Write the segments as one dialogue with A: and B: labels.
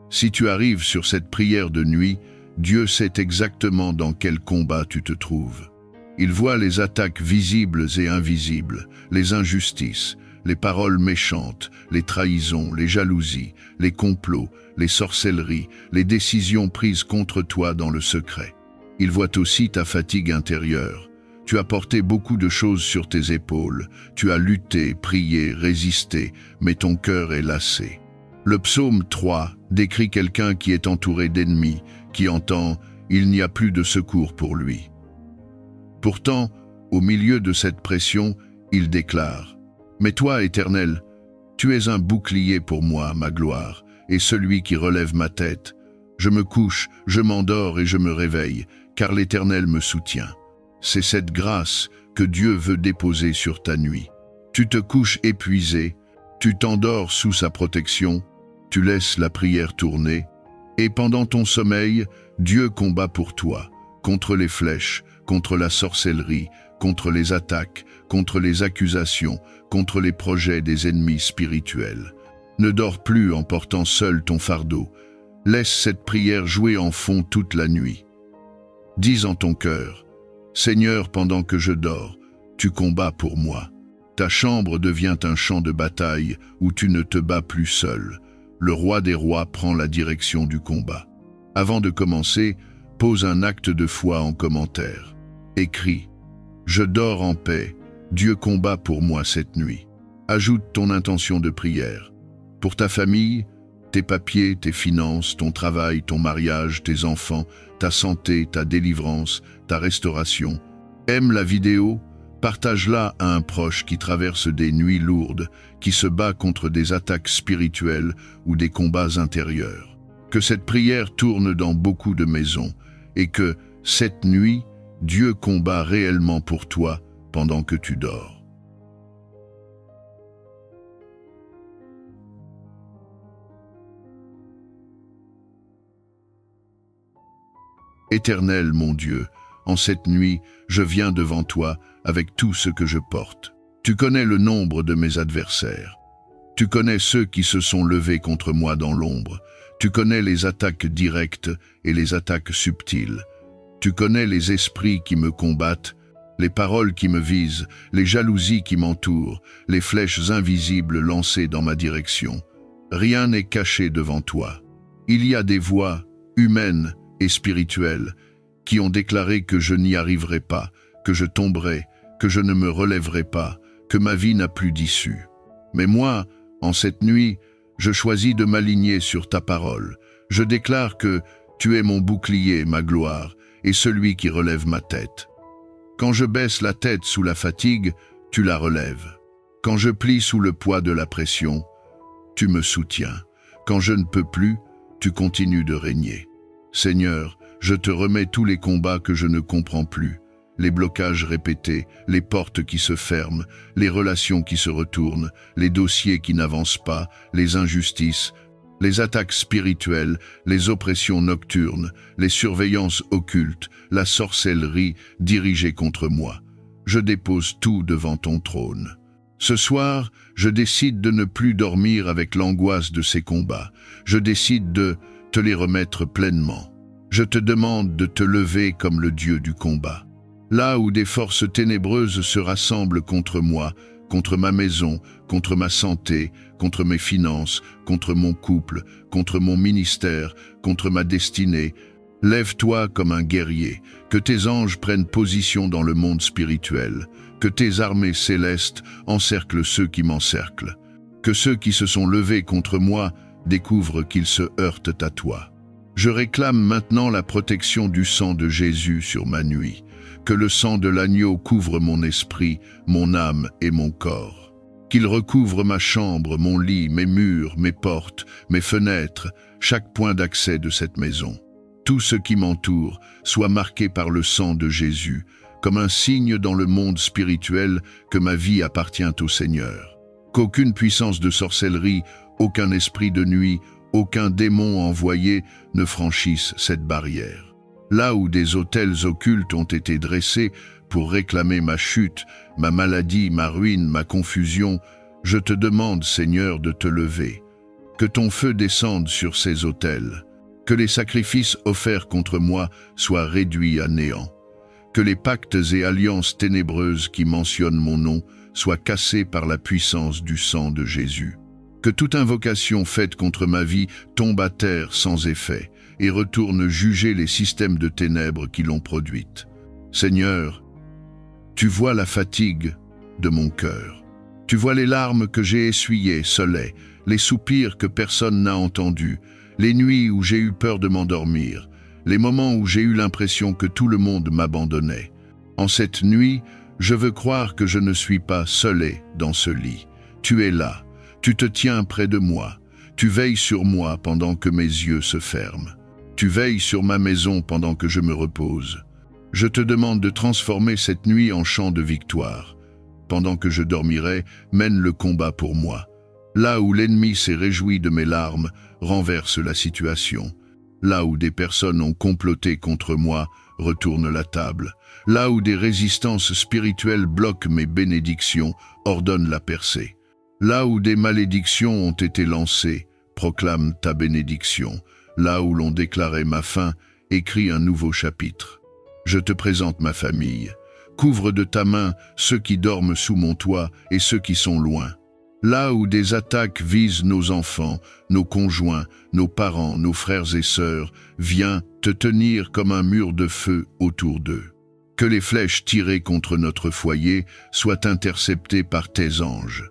A: Si tu arrives sur cette prière de nuit, Dieu sait exactement dans quel combat tu te trouves. Il voit les attaques visibles et invisibles, les injustices, les paroles méchantes, les trahisons, les jalousies, les complots, les sorcelleries, les décisions prises contre toi dans le secret. Il voit aussi ta fatigue intérieure. Tu as porté beaucoup de choses sur tes épaules, tu as lutté, prié, résisté, mais ton cœur est lassé. Le psaume 3 décrit quelqu'un qui est entouré d'ennemis, qui entend « il n'y a plus de secours pour lui ». Pourtant, au milieu de cette pression, il déclare « Mais toi, Éternel, tu es un bouclier pour moi, ma gloire, et celui qui relève ma tête. Je me couche, je m'endors et je me réveille, car l'Éternel me soutient. » C'est cette grâce que Dieu veut déposer sur ta nuit. Tu te couches épuisé, tu t'endors sous sa protection, tu laisses la prière tourner, et pendant ton sommeil, Dieu combat pour toi, contre les flèches, contre la sorcellerie, contre les attaques, contre les accusations, contre les projets des ennemis spirituels. Ne dors plus en portant seul ton fardeau. Laisse cette prière jouer en fond toute la nuit. Dis en ton cœur, « Seigneur, pendant que je dors, tu combats pour moi. » Ta chambre devient un champ de bataille où tu ne te bats plus seul. Le roi des rois prend la direction du combat. Avant de commencer, pose un acte de foi en commentaire. Écris « Je dors en paix, Dieu combat pour moi cette nuit. » Ajoute ton intention de prière. Pour ta famille, tes papiers, tes finances, ton travail, ton mariage, tes enfants, ta santé, ta délivrance, ta restauration. Aime la vidéo, partage-la à un proche qui traverse des nuits lourdes, qui se bat contre des attaques spirituelles ou des combats intérieurs. Que cette prière tourne dans beaucoup de maisons et que, cette nuit, Dieu combat réellement pour toi pendant que tu dors. Éternel mon Dieu, en cette nuit, je viens devant toi avec tout ce que je porte. Tu connais le nombre de mes adversaires. Tu connais ceux qui se sont levés contre moi dans l'ombre. Tu connais les attaques directes et les attaques subtiles. Tu connais les esprits qui me combattent, les paroles qui me visent, les jalousies qui m'entourent, les flèches invisibles lancées dans ma direction. Rien n'est caché devant toi. Il y a des voix humaines et spirituelles qui ont déclaré que je n'y arriverai pas, que je tomberai, que je ne me relèverai pas, que ma vie n'a plus d'issue. Mais moi, en cette nuit, je choisis de m'aligner sur ta parole. Je déclare que tu es mon bouclier, ma gloire, et celui qui relève ma tête. Quand je baisse la tête sous la fatigue, tu la relèves. Quand je plie sous le poids de la pression, tu me soutiens. Quand je ne peux plus, tu continues de régner. Seigneur, je te remets tous les combats que je ne comprends plus, les blocages répétés, les portes qui se ferment, les relations qui se retournent, les dossiers qui n'avancent pas, les injustices, les attaques spirituelles, les oppressions nocturnes, les surveillances occultes, la sorcellerie dirigée contre moi. Je dépose tout devant ton trône. Ce soir, je décide de ne plus dormir avec l'angoisse de ces combats. Je décide de te les remettre pleinement. Je te demande de te lever comme le Dieu du combat. Là où des forces ténébreuses se rassemblent contre moi, contre ma maison, contre ma santé, contre mes finances, contre mon couple, contre mon ministère, contre ma destinée, lève-toi comme un guerrier, que tes anges prennent position dans le monde spirituel, que tes armées célestes encerclent ceux qui m'encerclent, que ceux qui se sont levés contre moi découvrent qu'ils se heurtent à toi. Je réclame maintenant la protection du sang de Jésus sur ma nuit, que le sang de l'agneau couvre mon esprit, mon âme et mon corps, qu'il recouvre ma chambre, mon lit, mes murs, mes portes, mes fenêtres, chaque point d'accès de cette maison. Tout ce qui m'entoure soit marqué par le sang de Jésus, comme un signe dans le monde spirituel que ma vie appartient au Seigneur. Qu'aucune puissance de sorcellerie, aucun esprit de nuit, aucun démon envoyé ne franchisse cette barrière. Là où des autels occultes ont été dressés pour réclamer ma chute, ma maladie, ma ruine, ma confusion, je te demande, Seigneur, de te lever. Que ton feu descende sur ces autels. Que les sacrifices offerts contre moi soient réduits à néant. Que les pactes et alliances ténébreuses qui mentionnent mon nom soient cassés par la puissance du sang de Jésus. Que toute invocation faite contre ma vie tombe à terre sans effet et retourne juger les systèmes de ténèbres qui l'ont produite. Seigneur, tu vois la fatigue de mon cœur. Tu vois les larmes que j'ai essuyées, seules, les soupirs que personne n'a entendus, les nuits où j'ai eu peur de m'endormir, les moments où j'ai eu l'impression que tout le monde m'abandonnait. En cette nuit, je veux croire que je ne suis pas seule dans ce lit. Tu es là, tu te tiens près de moi, tu veilles sur moi pendant que mes yeux se ferment. Tu veilles sur ma maison pendant que je me repose. Je te demande de transformer cette nuit en chant de victoire. Pendant que je dormirai, mène le combat pour moi. Là où l'ennemi s'est réjoui de mes larmes, renverse la situation. Là où des personnes ont comploté contre moi, retourne la table. Là où des résistances spirituelles bloquent mes bénédictions, ordonne la percée. Là où des malédictions ont été lancées, proclame ta bénédiction. Là où l'on déclarait ma fin, écris un nouveau chapitre. Je te présente ma famille. Couvre de ta main ceux qui dorment sous mon toit et ceux qui sont loin. Là où des attaques visent nos enfants, nos conjoints, nos parents, nos frères et sœurs, viens te tenir comme un mur de feu autour d'eux. Que les flèches tirées contre notre foyer soient interceptées par tes anges.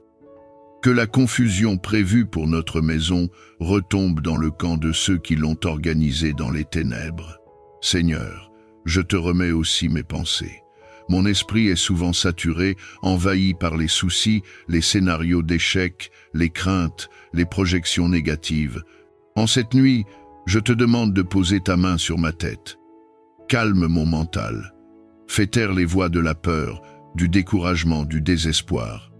A: Que la confusion prévue pour notre maison retombe dans le camp de ceux qui l'ont organisée dans les ténèbres. Seigneur, je te remets aussi mes pensées. Mon esprit est souvent saturé, envahi par les soucis, les scénarios d'échecs, les craintes, les projections négatives. En cette nuit, je te demande de poser ta main sur ma tête. Calme mon mental. Fais taire les voix de la peur, du découragement, du désespoir.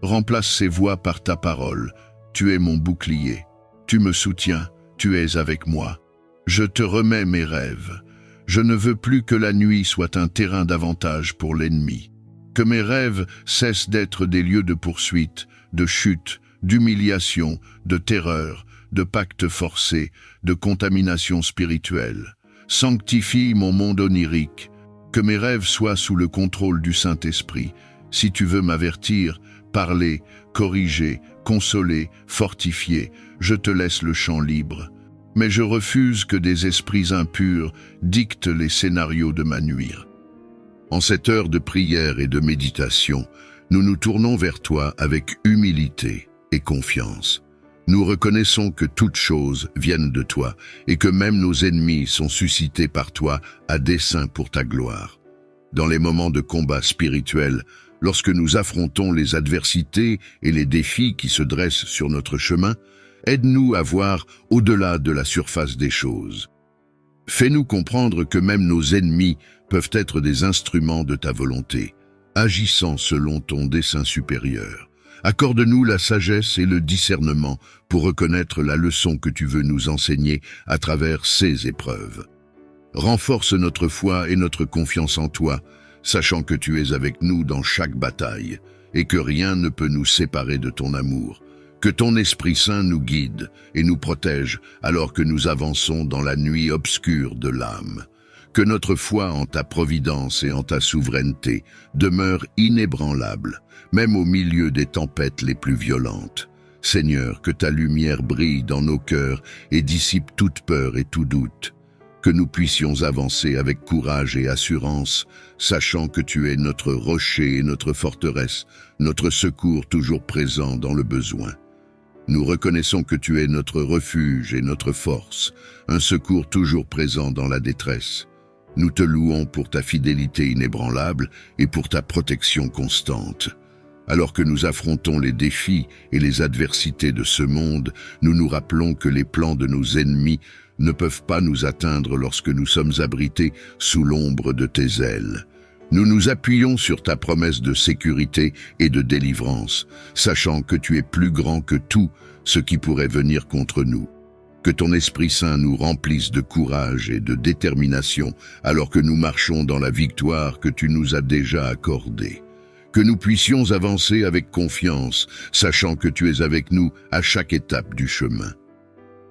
A: Remplace ces voix par ta parole. Tu es mon bouclier. Tu me soutiens. Tu es avec moi. Je te remets mes rêves. Je ne veux plus que la nuit soit un terrain d'avantage pour l'ennemi. Que mes rêves cessent d'être des lieux de poursuite, de chute, d'humiliation, de terreur, de pactes forcés, de contamination spirituelle. Sanctifie mon monde onirique. Que mes rêves soient sous le contrôle du Saint-Esprit. Si tu veux m'avertir, parler, corriger, consoler, fortifier, je te laisse le champ libre. Mais je refuse que des esprits impurs dictent les scénarios de ma nuit. En cette heure de prière et de méditation, nous nous tournons vers toi avec humilité et confiance. Nous reconnaissons que toutes choses viennent de toi et que même nos ennemis sont suscités par toi à dessein pour ta gloire. Dans les moments de combat spirituel, lorsque nous affrontons les adversités et les défis qui se dressent sur notre chemin, aide-nous à voir au-delà de la surface des choses. Fais-nous comprendre que même nos ennemis peuvent être des instruments de ta volonté, agissant selon ton dessein supérieur. Accorde-nous la sagesse et le discernement pour reconnaître la leçon que tu veux nous enseigner à travers ces épreuves. Renforce notre foi et notre confiance en toi, sachant que tu es avec nous dans chaque bataille et que rien ne peut nous séparer de ton amour. Que ton Esprit Saint nous guide et nous protège alors que nous avançons dans la nuit obscure de l'âme. Que notre foi en ta providence et en ta souveraineté demeure inébranlable, même au milieu des tempêtes les plus violentes. Seigneur, que ta lumière brille dans nos cœurs et dissipe toute peur et tout doute. Que nous puissions avancer avec courage et assurance, sachant que tu es notre rocher et notre forteresse, notre secours toujours présent dans le besoin. Nous reconnaissons que tu es notre refuge et notre force, un secours toujours présent dans la détresse. Nous te louons pour ta fidélité inébranlable et pour ta protection constante. Alors que nous affrontons les défis et les adversités de ce monde, nous nous rappelons que les plans de nos ennemis ne peuvent pas nous atteindre lorsque nous sommes abrités sous l'ombre de tes ailes. Nous nous appuyons sur ta promesse de sécurité et de délivrance, sachant que tu es plus grand que tout ce qui pourrait venir contre nous. Que ton Esprit Saint nous remplisse de courage et de détermination alors que nous marchons dans la victoire que tu nous as déjà accordée. que nous puissions avancer avec confiance, sachant que tu es avec nous à chaque étape du chemin.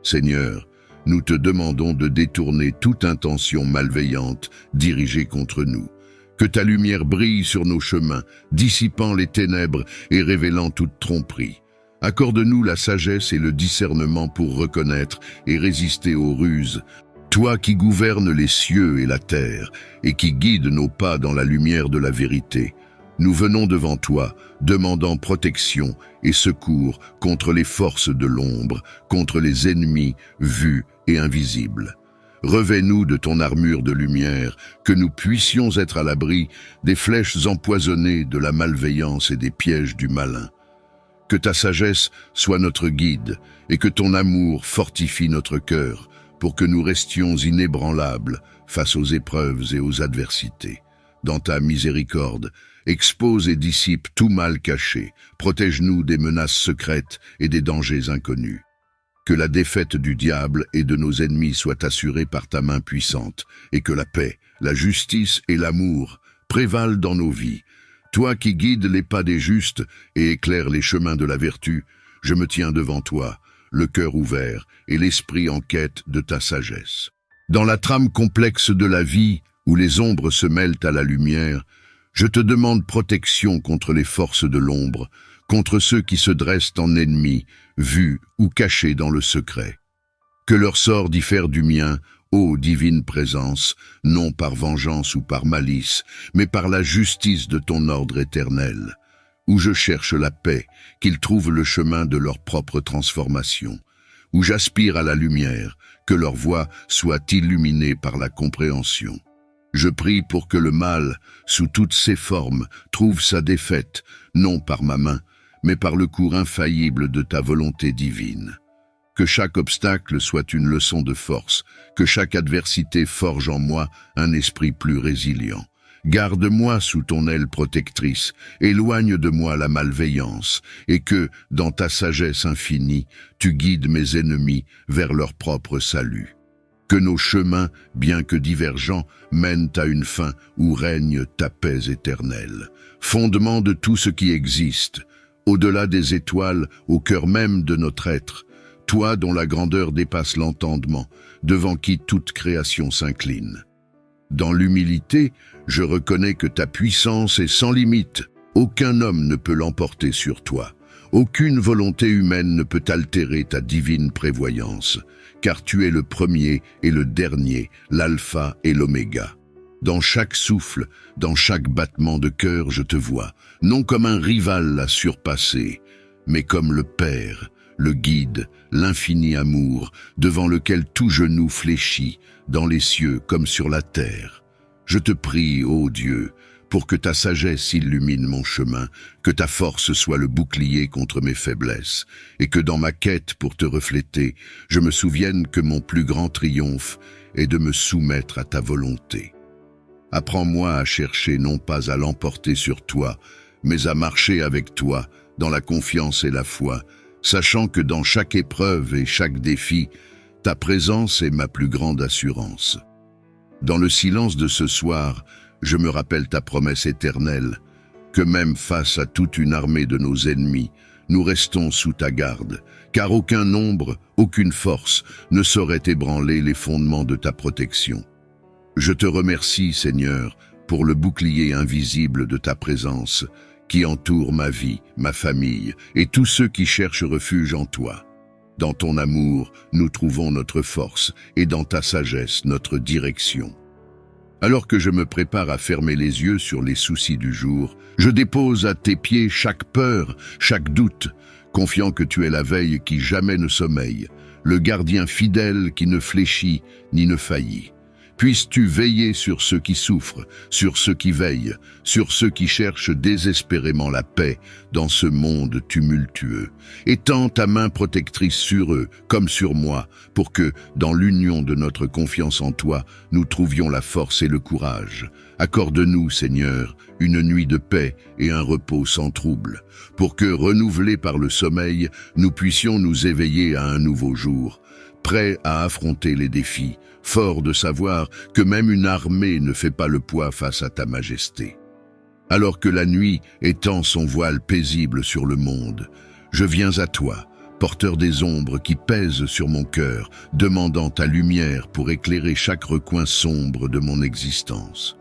A: Seigneur, nous te demandons de détourner toute intention malveillante dirigée contre nous. Que ta lumière brille sur nos chemins, dissipant les ténèbres et révélant toute tromperie. Accorde-nous la sagesse et le discernement pour reconnaître et résister aux ruses. Toi qui gouvernes les cieux et la terre, et qui guides nos pas dans la lumière de la vérité, nous venons devant toi, demandant protection et secours contre les forces de l'ombre, contre les ennemis vus et invisibles. Revêt-nous de ton armure de lumière, que nous puissions être à l'abri des flèches empoisonnées de la malveillance et des pièges du malin. Que ta sagesse soit notre guide, et que ton amour fortifie notre cœur, pour que nous restions inébranlables face aux épreuves et aux adversités. Dans ta miséricorde, expose et dissipe tout mal caché, protège-nous des menaces secrètes et des dangers inconnus. Que la défaite du diable et de nos ennemis soit assurée par ta main puissante, et que la paix, la justice et l'amour prévalent dans nos vies. Toi qui guides les pas des justes et éclaires les chemins de la vertu, je me tiens devant toi, le cœur ouvert et l'esprit en quête de ta sagesse. Dans la trame complexe de la vie, où les ombres se mêlent à la lumière, je te demande protection contre les forces de l'ombre, contre ceux qui se dressent en ennemis, vus ou cachés dans le secret. Que leur sort diffère du mien, ô divine présence, non par vengeance ou par malice, mais par la justice de ton ordre éternel. Où je cherche la paix, qu'ils trouvent le chemin de leur propre transformation. Où j'aspire à la lumière, que leur voie soit illuminée par la compréhension. Je prie pour que le mal, sous toutes ses formes, trouve sa défaite, non par ma main, mais par le cours infaillible de ta volonté divine. Que chaque obstacle soit une leçon de force, que chaque adversité forge en moi un esprit plus résilient. Garde-moi sous ton aile protectrice, éloigne de moi la malveillance, et que, dans ta sagesse infinie, tu guides mes ennemis vers leur propre salut. Que nos chemins, bien que divergents, mènent à une fin où règne ta paix éternelle. Fondement de tout ce qui existe, au-delà des étoiles, au cœur même de notre être, toi dont la grandeur dépasse l'entendement, devant qui toute création s'incline. Dans l'humilité, je reconnais que ta puissance est sans limite. Aucun homme ne peut l'emporter sur toi. Aucune volonté humaine ne peut altérer ta divine prévoyance, car tu es le premier et le dernier, l'alpha et l'oméga. Dans chaque souffle, dans chaque battement de cœur, je te vois, non comme un rival à surpasser, mais comme le Père, le guide, l'infini amour, devant lequel tout genou fléchit, dans les cieux comme sur la terre. Je te prie, ô Dieu, pour que ta sagesse illumine mon chemin, que ta force soit le bouclier contre mes faiblesses, et que dans ma quête pour te refléter, je me souvienne que mon plus grand triomphe est de me soumettre à ta volonté. Apprends-moi à chercher non pas à l'emporter sur toi, mais à marcher avec toi dans la confiance et la foi, sachant que dans chaque épreuve et chaque défi, ta présence est ma plus grande assurance. Dans le silence de ce soir, je me rappelle ta promesse éternelle, que même face à toute une armée de nos ennemis, nous restons sous ta garde, car aucun nombre, aucune force ne saurait ébranler les fondements de ta protection. Je te remercie, Seigneur, pour le bouclier invisible de ta présence, qui entoure ma vie, ma famille et tous ceux qui cherchent refuge en toi. Dans ton amour, nous trouvons notre force et dans ta sagesse, notre direction. Alors que je me prépare à fermer les yeux sur les soucis du jour, je dépose à tes pieds chaque peur, chaque doute, confiant que tu es la veille qui jamais ne sommeille, le gardien fidèle qui ne fléchit ni ne faillit. Puisses-tu veiller sur ceux qui souffrent, sur ceux qui veillent, sur ceux qui cherchent désespérément la paix dans ce monde tumultueux. Étends ta main protectrice sur eux, comme sur moi, pour que, dans l'union de notre confiance en toi, nous trouvions la force et le courage. Accorde-nous, Seigneur, une nuit de paix et un repos sans trouble, pour que, renouvelés par le sommeil, nous puissions nous éveiller à un nouveau jour, prêts à affronter les défis, forts de savoir que même une armée ne fait pas le poids face à ta majesté. Alors que la nuit étend son voile paisible sur le monde, je viens à toi, porteur des ombres qui pèsent sur mon cœur, demandant ta lumière pour éclairer chaque recoin sombre de mon existence.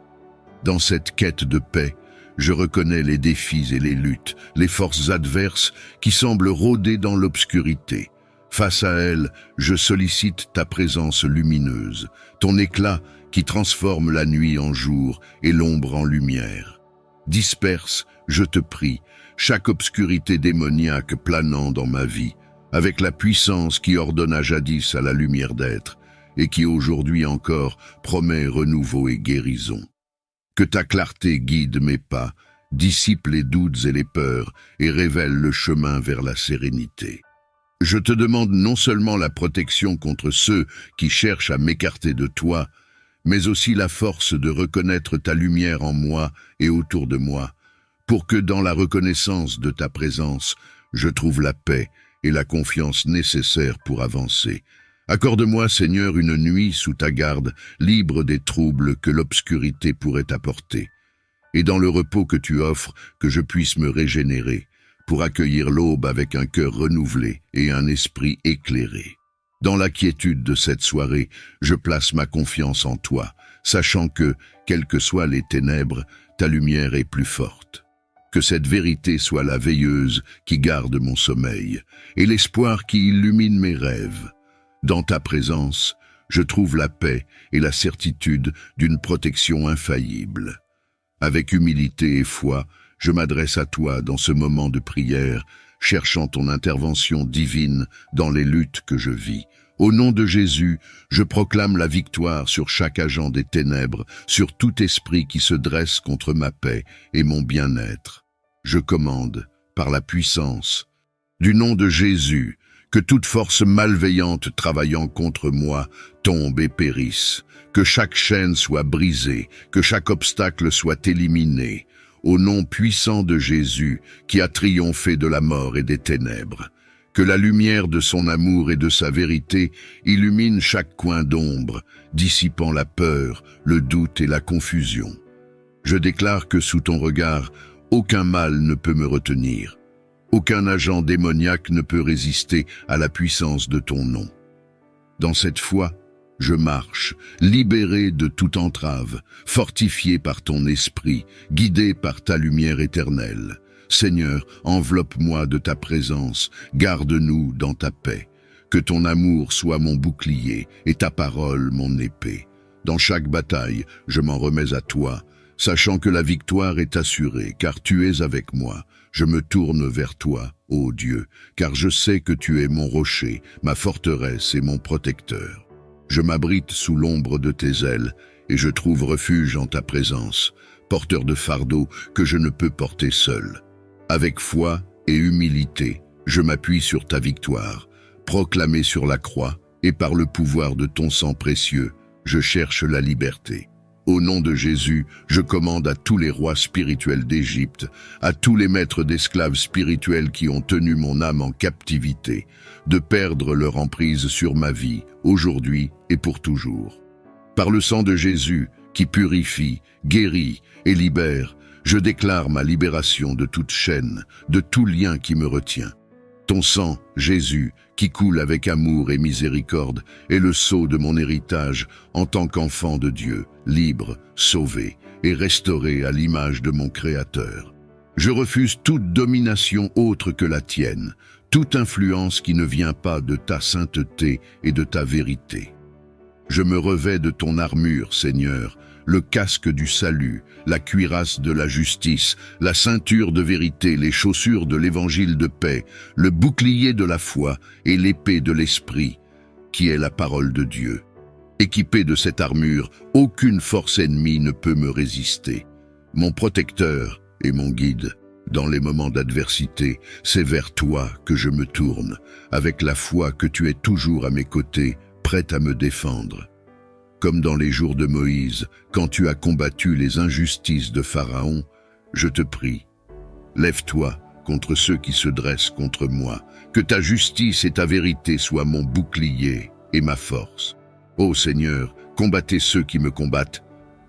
A: Dans cette quête de paix, je reconnais les défis et les luttes, les forces adverses qui semblent rôder dans l'obscurité. Face à elles, je sollicite ta présence lumineuse, ton éclat qui transforme la nuit en jour et l'ombre en lumière. Disperse, je te prie, chaque obscurité démoniaque planant dans ma vie, avec la puissance qui ordonna jadis à la lumière d'être et qui aujourd'hui encore promet renouveau et guérison. Que ta clarté guide mes pas, dissipe les doutes et les peurs et révèle le chemin vers la sérénité. Je te demande non seulement la protection contre ceux qui cherchent à m'écarter de toi, mais aussi la force de reconnaître ta lumière en moi et autour de moi, pour que dans la reconnaissance de ta présence, je trouve la paix et la confiance nécessaires pour avancer. Accorde-moi, Seigneur, une nuit sous ta garde, libre des troubles que l'obscurité pourrait apporter, et dans le repos que tu offres, que je puisse me régénérer, pour accueillir l'aube avec un cœur renouvelé et un esprit éclairé. Dans la quiétude de cette soirée, je place ma confiance en toi, sachant que, quelles que soient les ténèbres, ta lumière est plus forte. Que cette vérité soit la veilleuse qui garde mon sommeil, et l'espoir qui illumine mes rêves. Dans ta présence, je trouve la paix et la certitude d'une protection infaillible. Avec humilité et foi, je m'adresse à toi dans ce moment de prière, cherchant ton intervention divine dans les luttes que je vis. Au nom de Jésus, je proclame la victoire sur chaque agent des ténèbres, sur tout esprit qui se dresse contre ma paix et mon bien-être. Je commande, par la puissance du nom de Jésus, que toute force malveillante travaillant contre moi tombe et périsse, que chaque chaîne soit brisée, que chaque obstacle soit éliminé, au nom puissant de Jésus qui a triomphé de la mort et des ténèbres. Que la lumière de son amour et de sa vérité illumine chaque coin d'ombre, dissipant la peur, le doute et la confusion. Je déclare que sous ton regard, aucun mal ne peut me retenir. Aucun agent démoniaque ne peut résister à la puissance de ton nom. Dans cette foi, je marche, libéré de toute entrave, fortifié par ton esprit, guidé par ta lumière éternelle. Seigneur, enveloppe-moi de ta présence, garde-nous dans ta paix. Que ton amour soit mon bouclier et ta parole mon épée. Dans chaque bataille, je m'en remets à toi, sachant que la victoire est assurée, car tu es avec moi. Je me tourne vers toi, ô Dieu, car je sais que tu es mon rocher, ma forteresse et mon protecteur. Je m'abrite sous l'ombre de tes ailes, et je trouve refuge en ta présence, porteur de fardeaux que je ne peux porter seul. Avec foi et humilité, je m'appuie sur ta victoire, proclamée sur la croix, et par le pouvoir de ton sang précieux, je cherche la liberté. Au nom de Jésus, je commande à tous les rois spirituels d'Égypte, à tous les maîtres d'esclaves spirituels qui ont tenu mon âme en captivité, de perdre leur emprise sur ma vie, aujourd'hui et pour toujours. Par le sang de Jésus, qui purifie, guérit et libère, je déclare ma libération de toute chaîne, de tout lien qui me retient. Ton sang, Jésus, qui coule avec amour et miséricorde, est le sceau de mon héritage en tant qu'enfant de Dieu, libre, sauvé et restauré à l'image de mon Créateur. Je refuse toute domination autre que la tienne, toute influence qui ne vient pas de ta sainteté et de ta vérité. Je me revêts de ton armure, Seigneur, le casque du salut, la cuirasse de la justice, la ceinture de vérité, les chaussures de l'évangile de paix, le bouclier de la foi et l'épée de l'esprit, qui est la parole de Dieu. Équipé de cette armure, aucune force ennemie ne peut me résister. Mon protecteur et mon guide, dans les moments d'adversité, c'est vers toi que je me tourne, avec la foi que tu es toujours à mes côtés, prêt à me défendre. Comme dans les jours de Moïse, quand tu as combattu les injustices de Pharaon, je te prie, lève-toi contre ceux qui se dressent contre moi, que ta justice et ta vérité soient mon bouclier et ma force. Ô Seigneur, combattez ceux qui me combattent,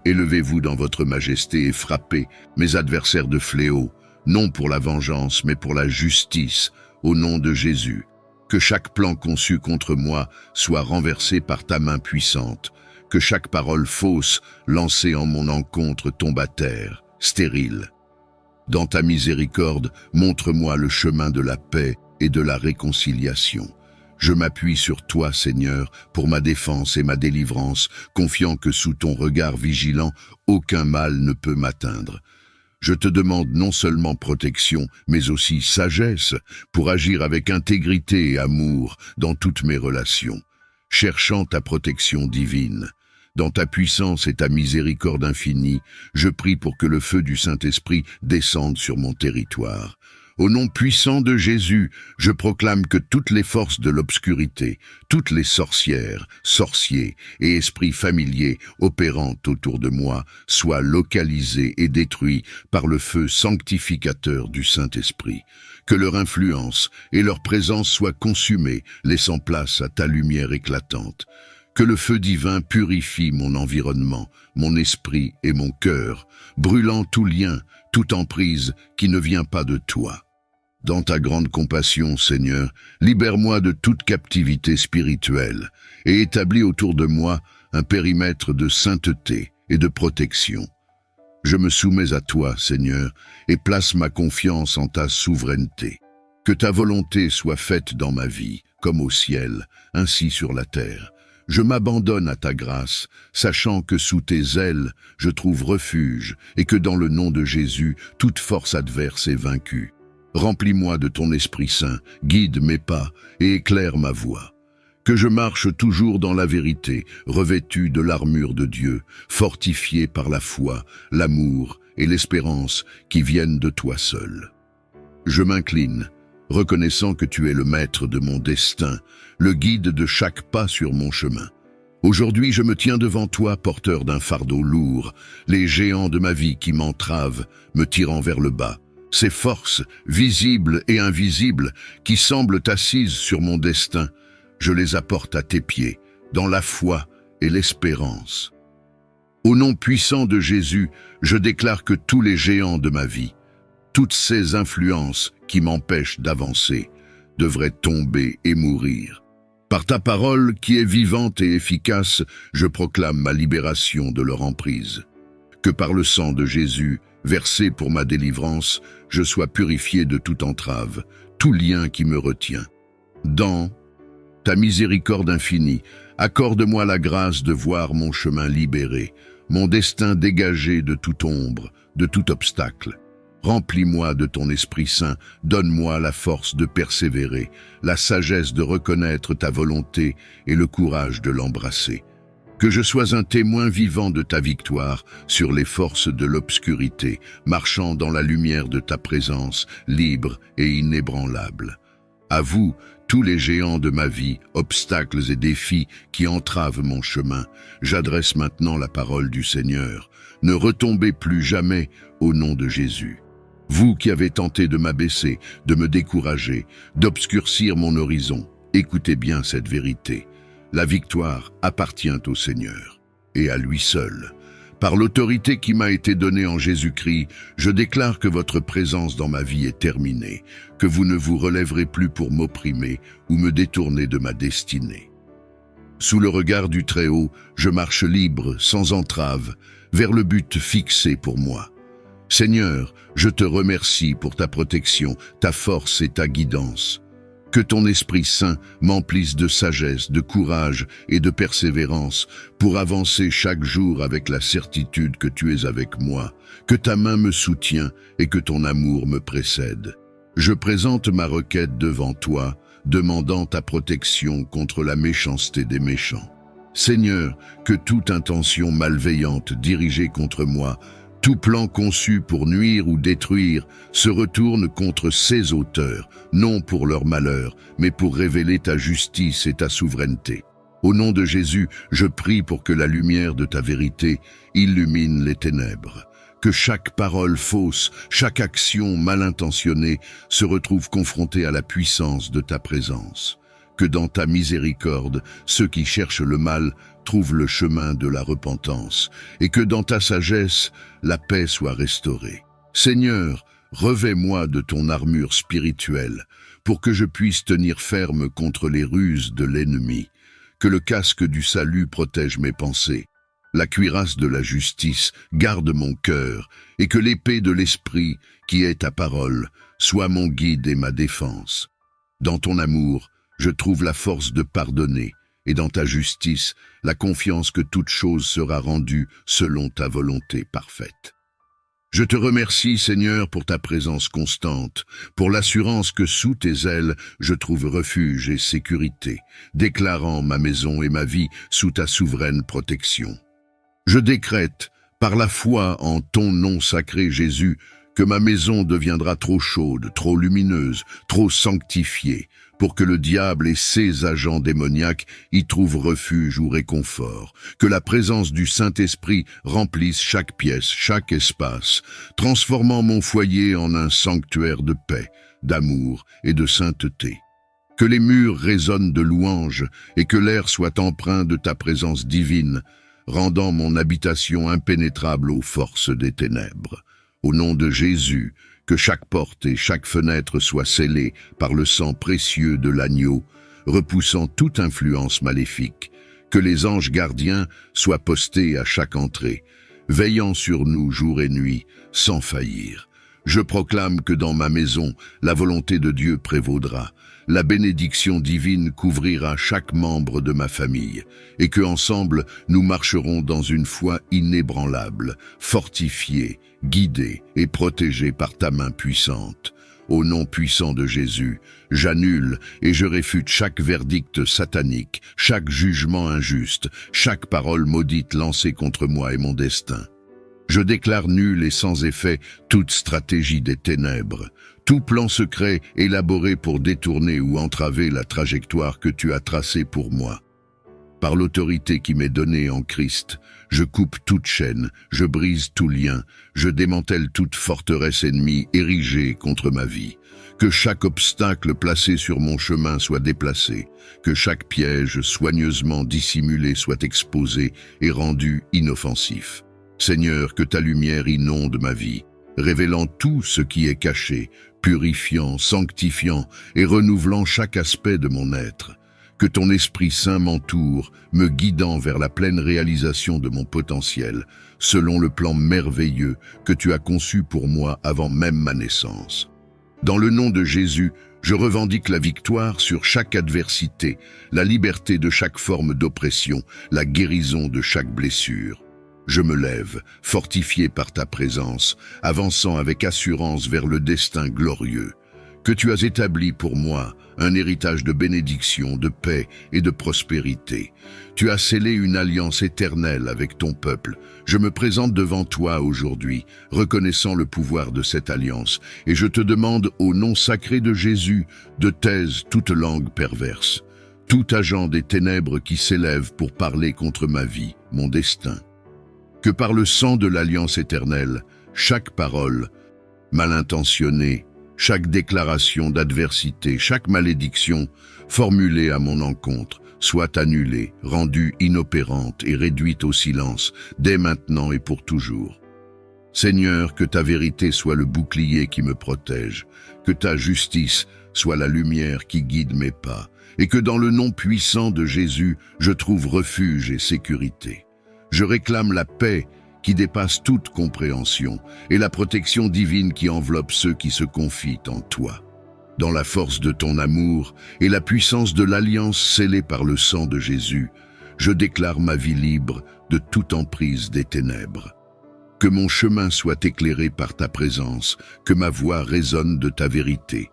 A: Élevez-vous dans votre majesté et frappez mes adversaires de fléau, non pour la vengeance, mais pour la justice, au nom de Jésus. Que chaque plan conçu contre moi soit renversé par ta main puissante. Que chaque parole fausse lancée en mon encontre tombe à terre, stérile. Dans ta miséricorde, montre-moi le chemin de la paix et de la réconciliation. Je m'appuie sur toi, Seigneur, pour ma défense et ma délivrance, confiant que sous ton regard vigilant, aucun mal ne peut m'atteindre. Je te demande non seulement protection, mais aussi sagesse, pour agir avec intégrité et amour dans toutes mes relations, cherchant ta protection divine. Dans ta puissance et ta miséricorde infinie, je prie pour que le feu du Saint-Esprit descende sur mon territoire. Au nom puissant de Jésus, je proclame que toutes les forces de l'obscurité, toutes les sorcières, sorciers et esprits familiers opérant autour de moi soient localisés et détruits par le feu sanctificateur du Saint-Esprit. Que leur influence et leur présence soient consumées, laissant place à ta lumière éclatante. Que le feu divin purifie mon environnement, mon esprit et mon cœur, brûlant tout lien, toute emprise qui ne vient pas de toi. Dans ta grande compassion, Seigneur, libère-moi de toute captivité spirituelle et établis autour de moi un périmètre de sainteté et de protection. Je me soumets à toi, Seigneur, et place ma confiance en ta souveraineté. Que ta volonté soit faite dans ma vie, comme au ciel, ainsi sur la terre. Je m'abandonne à ta grâce, sachant que sous tes ailes, je trouve refuge et que dans le nom de Jésus, toute force adverse est vaincue. Remplis-moi de ton Esprit Saint, guide mes pas et éclaire ma voie. Que je marche toujours dans la vérité, revêtu de l'armure de Dieu, fortifié par la foi, l'amour et l'espérance qui viennent de toi seul. Je m'incline, reconnaissant que tu es le maître de mon destin, le guide de chaque pas sur mon chemin. Aujourd'hui, je me tiens devant toi, porteur d'un fardeau lourd, les géants de ma vie qui m'entravent, me tirant vers le bas. Ces forces, visibles et invisibles, qui semblent assises sur mon destin, je les apporte à tes pieds, dans la foi et l'espérance. Au nom puissant de Jésus, je déclare que tous les géants de ma vie, toutes ces influences qui m'empêchent d'avancer, devraient tomber et mourir. Par ta parole, qui est vivante et efficace, je proclame ma libération de leur emprise. Que par le sang de Jésus, versé pour ma délivrance, je sois purifié de toute entrave, tout lien qui me retient. Dans ta miséricorde infinie, accorde-moi la grâce de voir mon chemin libéré, mon destin dégagé de toute ombre, de tout obstacle. Remplis-moi de ton Esprit Saint, donne-moi la force de persévérer, la sagesse de reconnaître ta volonté et le courage de l'embrasser. Que je sois un témoin vivant de ta victoire sur les forces de l'obscurité, marchant dans la lumière de ta présence, libre et inébranlable. À vous, tous les géants de ma vie, obstacles et défis qui entravent mon chemin, j'adresse maintenant la parole du Seigneur. Ne retombez plus jamais au nom de Jésus. Vous qui avez tenté de m'abaisser, de me décourager, d'obscurcir mon horizon, écoutez bien cette vérité. La victoire appartient au Seigneur, et à lui seul. Par l'autorité qui m'a été donnée en Jésus-Christ, je déclare que votre présence dans ma vie est terminée, que vous ne vous relèverez plus pour m'opprimer ou me détourner de ma destinée. Sous le regard du Très-Haut, je marche libre, sans entrave, vers le but fixé pour moi. Seigneur, je te remercie pour ta protection, ta force et ta guidance. Que ton Esprit Saint m'emplisse de sagesse, de courage et de persévérance pour avancer chaque jour avec la certitude que tu es avec moi, que ta main me soutient et que ton amour me précède. Je présente ma requête devant toi, demandant ta protection contre la méchanceté des méchants. Seigneur, que toute intention malveillante dirigée contre moi, tout plan conçu pour nuire ou détruire se retourne contre ses auteurs, non pour leur malheur, mais pour révéler ta justice et ta souveraineté. Au nom de Jésus, je prie pour que la lumière de ta vérité illumine les ténèbres. Que chaque parole fausse, chaque action mal intentionnée se retrouve confrontée à la puissance de ta présence. que dans ta miséricorde, ceux qui cherchent le mal trouvent le chemin de la repentance, et que dans ta sagesse, la paix soit restaurée. Seigneur, revêt-moi de ton armure spirituelle, pour que je puisse tenir ferme contre les ruses de l'ennemi. Que le casque du salut protège mes pensées, la cuirasse de la justice garde mon cœur, et que l'épée de l'esprit, qui est ta parole, soit mon guide et ma défense. Dans ton amour, je trouve la force de pardonner, et dans ta justice, la confiance que toute chose sera rendue selon ta volonté parfaite. Je te remercie, Seigneur, pour ta présence constante, pour l'assurance que sous tes ailes, je trouve refuge et sécurité, déclarant ma maison et ma vie sous ta souveraine protection. Je décrète, par la foi en ton nom sacré, Jésus, que ma maison deviendra trop chaude, trop lumineuse, trop sanctifiée, pour que le diable et ses agents démoniaques y trouvent refuge ou réconfort, que la présence du Saint-Esprit remplisse chaque pièce, chaque espace, transformant mon foyer en un sanctuaire de paix, d'amour et de sainteté. Que les murs résonnent de louanges et que l'air soit empreint de ta présence divine, rendant mon habitation impénétrable aux forces des ténèbres. Au nom de Jésus, que chaque porte et chaque fenêtre soient scellées par le sang précieux de l'agneau, repoussant toute influence maléfique, que les anges gardiens soient postés à chaque entrée, veillant sur nous jour et nuit, sans faillir. Je proclame que dans ma maison, la volonté de Dieu prévaudra, la bénédiction divine couvrira chaque membre de ma famille, et que ensemble nous marcherons dans une foi inébranlable, fortifiée, guidée et protégée par ta main puissante. Au nom puissant de Jésus, j'annule et je réfute chaque verdict satanique, chaque jugement injuste, chaque parole maudite lancée contre moi et mon destin. Je déclare nulle et sans effet toute stratégie des ténèbres, tout plan secret élaboré pour détourner ou entraver la trajectoire que tu as tracée pour moi. Par l'autorité qui m'est donnée en Christ, je coupe toute chaîne, je brise tout lien, je démantèle toute forteresse ennemie érigée contre ma vie. Que chaque obstacle placé sur mon chemin soit déplacé, que chaque piège soigneusement dissimulé soit exposé et rendu inoffensif. Seigneur, que ta lumière inonde ma vie, révélant tout ce qui est caché, purifiant, sanctifiant et renouvelant chaque aspect de mon être. Que ton Esprit Saint m'entoure, me guidant vers la pleine réalisation de mon potentiel, selon le plan merveilleux que tu as conçu pour moi avant même ma naissance. Dans le nom de Jésus, je revendique la victoire sur chaque adversité, la liberté de chaque forme d'oppression, la guérison de chaque blessure. Je me lève, fortifié par ta présence, avançant avec assurance vers le destin glorieux que tu as établi pour moi, un héritage de bénédiction, de paix et de prospérité. Tu as scellé une alliance éternelle avec ton peuple. Je me présente devant toi aujourd'hui, reconnaissant le pouvoir de cette alliance, et je te demande au nom sacré de Jésus de taise toute langue perverse, tout agent des ténèbres qui s'élève pour parler contre ma vie, mon destin. Que par le sang de l'alliance éternelle, chaque parole mal intentionnée, chaque déclaration d'adversité, chaque malédiction formulée à mon encontre soit annulée, rendue inopérante et réduite au silence, dès maintenant et pour toujours. Seigneur, que ta vérité soit le bouclier qui me protège, que ta justice soit la lumière qui guide mes pas, et que dans le nom puissant de Jésus, je trouve refuge et sécurité. Je réclame la paix qui dépasse toute compréhension, et la protection divine qui enveloppe ceux qui se confient en toi. Dans la force de ton amour et la puissance de l'alliance scellée par le sang de Jésus, je déclare ma vie libre de toute emprise des ténèbres. Que mon chemin soit éclairé par ta présence, que ma voix résonne de ta vérité,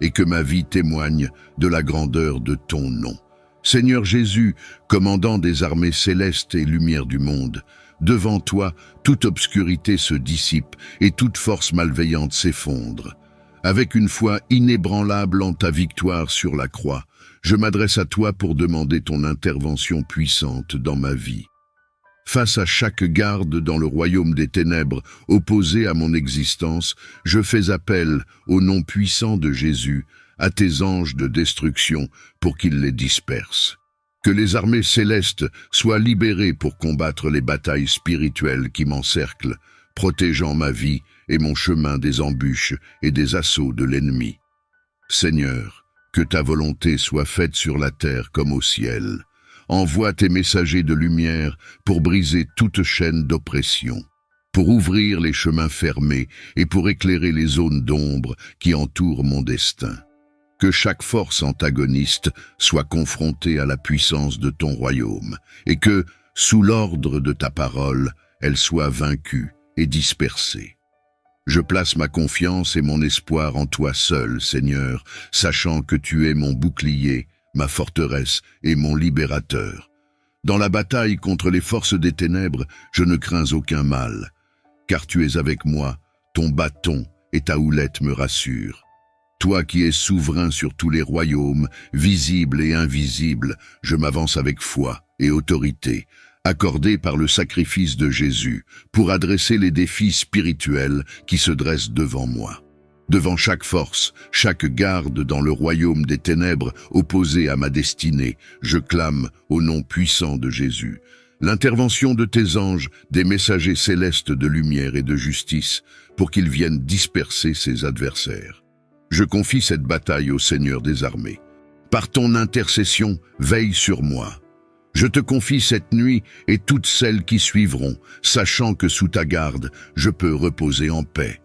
A: et que ma vie témoigne de la grandeur de ton nom. Seigneur Jésus, commandant des armées célestes et lumière du monde, devant toi, toute obscurité se dissipe et toute force malveillante s'effondre. Avec une foi inébranlable en ta victoire sur la croix, je m'adresse à toi pour demander ton intervention puissante dans ma vie. Face à chaque garde dans le royaume des ténèbres opposé à mon existence, je fais appel au nom puissant de Jésus à tes anges de destruction pour qu'ils les dispersent. Que les armées célestes soient libérées pour combattre les batailles spirituelles qui m'encerclent, protégeant ma vie et mon chemin des embûches et des assauts de l'ennemi. Seigneur, que ta volonté soit faite sur la terre comme au ciel. Envoie tes messagers de lumière pour briser toute chaîne d'oppression, pour ouvrir les chemins fermés et pour éclairer les zones d'ombre qui entourent mon destin. Que chaque force antagoniste soit confrontée à la puissance de ton royaume, et que, sous l'ordre de ta parole, elle soit vaincue et dispersée. Je place ma confiance et mon espoir en toi seul, Seigneur, sachant que tu es mon bouclier, ma forteresse et mon libérateur. Dans la bataille contre les forces des ténèbres, je ne crains aucun mal, car tu es avec moi, ton bâton et ta houlette me rassurent. Toi qui es souverain sur tous les royaumes, visibles et invisibles, je m'avance avec foi et autorité, accordée par le sacrifice de Jésus, pour adresser les défis spirituels qui se dressent devant moi. Devant chaque force, chaque garde dans le royaume des ténèbres opposé à ma destinée, je clame au nom puissant de Jésus. L'intervention de tes anges, des messagers célestes de lumière et de justice, pour qu'ils viennent disperser ses adversaires. Je confie cette bataille au Seigneur des armées. Par ton intercession, veille sur moi. Je te confie cette nuit et toutes celles qui suivront, sachant que sous ta garde, je peux reposer en paix.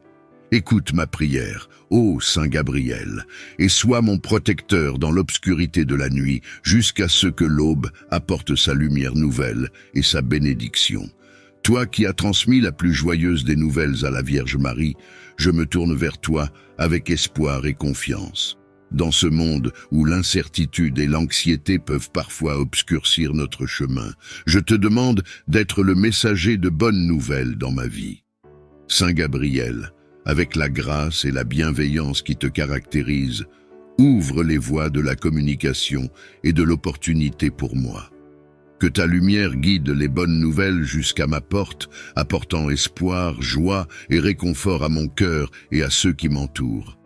A: Écoute ma prière, ô Saint Gabriel, et sois mon protecteur dans l'obscurité de la nuit, jusqu'à ce que l'aube apporte sa lumière nouvelle et sa bénédiction. Toi qui as transmis la plus joyeuse des nouvelles à la Vierge Marie, je me tourne vers toi avec espoir et confiance. Dans ce monde où l'incertitude et l'anxiété peuvent parfois obscurcir notre chemin, je te demande d'être le messager de bonnes nouvelles dans ma vie. Saint Gabriel, avec la grâce et la bienveillance qui te caractérisent, ouvre les voies de la communication et de l'opportunité pour moi. Que ta lumière guide les bonnes nouvelles jusqu'à ma porte, apportant espoir, joie et réconfort à mon cœur et à ceux qui m'entourent.